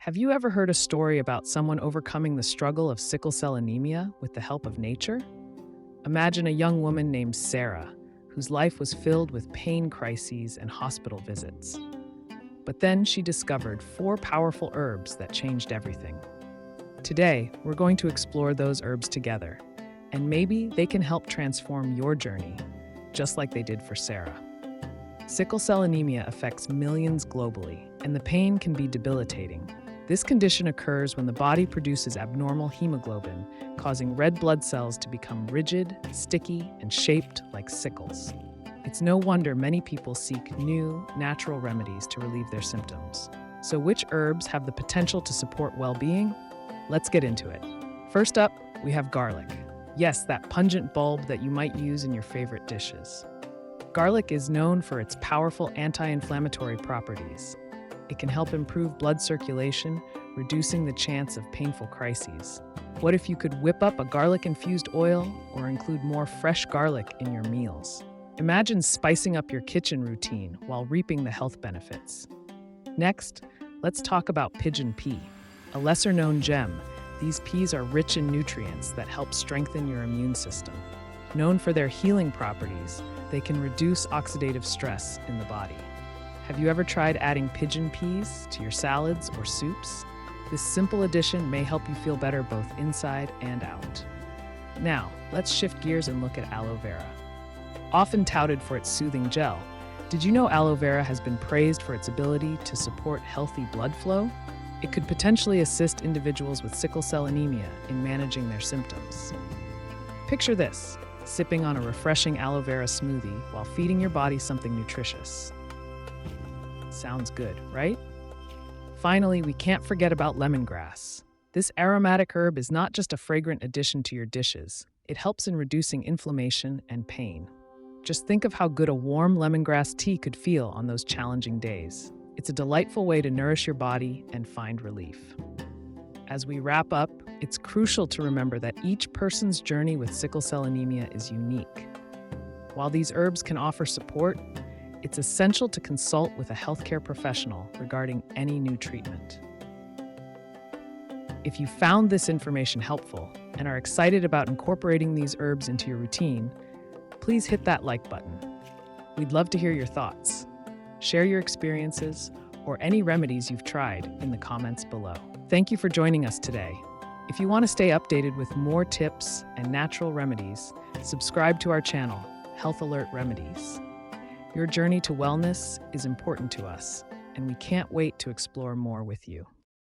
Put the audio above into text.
Have you ever heard a story about someone overcoming the struggle of sickle cell anemia with the help of nature? Imagine a young woman named Sarah, whose life was filled with pain crises and hospital visits. But then she discovered four powerful herbs that changed everything. Today, we're going to explore those herbs together, and maybe they can help transform your journey, just like they did for Sarah. Sickle cell anemia affects millions globally, and the pain can be debilitating. This condition occurs when the body produces abnormal hemoglobin, causing red blood cells to become rigid, sticky, and shaped like sickles. It's no wonder many people seek new, natural remedies to relieve their symptoms. So which herbs have the potential to support well-being? Let's get into it. First up, we have garlic. Yes, that pungent bulb that you might use in your favorite dishes. Garlic is known for its powerful anti-inflammatory properties. It can help improve blood circulation, reducing the chance of painful crises. What if you could whip up a garlic-infused oil or include more fresh garlic in your meals? Imagine spicing up your kitchen routine while reaping the health benefits. Next, let's talk about pigeon pea. A lesser-known gem, these peas are rich in nutrients that help strengthen your immune system. Known for their healing properties, they can reduce oxidative stress in the body. Have you ever tried adding pigeon peas to your salads or soups? This simple addition may help you feel better both inside and out. Now, let's shift gears and look at aloe vera. Often touted for its soothing gel, did you know aloe vera has been praised for its ability to support healthy blood flow? It could potentially assist individuals with sickle cell anemia in managing their symptoms. Picture this, sipping on a refreshing aloe vera smoothie while feeding your body something nutritious. Sounds good, right? Finally, we can't forget about lemongrass. This aromatic herb is not just a fragrant addition to your dishes, it helps in reducing inflammation and pain. Just think of how good a warm lemongrass tea could feel on those challenging days. It's a delightful way to nourish your body and find relief. As we wrap up, it's crucial to remember that each person's journey with sickle cell anemia is unique. While these herbs can offer support, it's essential to consult with a healthcare professional regarding any new treatment. If you found this information helpful and are excited about incorporating these herbs into your routine, please hit that like button. We'd love to hear your thoughts. Share your experiences or any remedies you've tried in the comments below. Thank you for joining us today. If you want to stay updated with more tips and natural remedies, subscribe to our channel, Health Alert Remedies. Your journey to wellness is important to us, and we can't wait to explore more with you.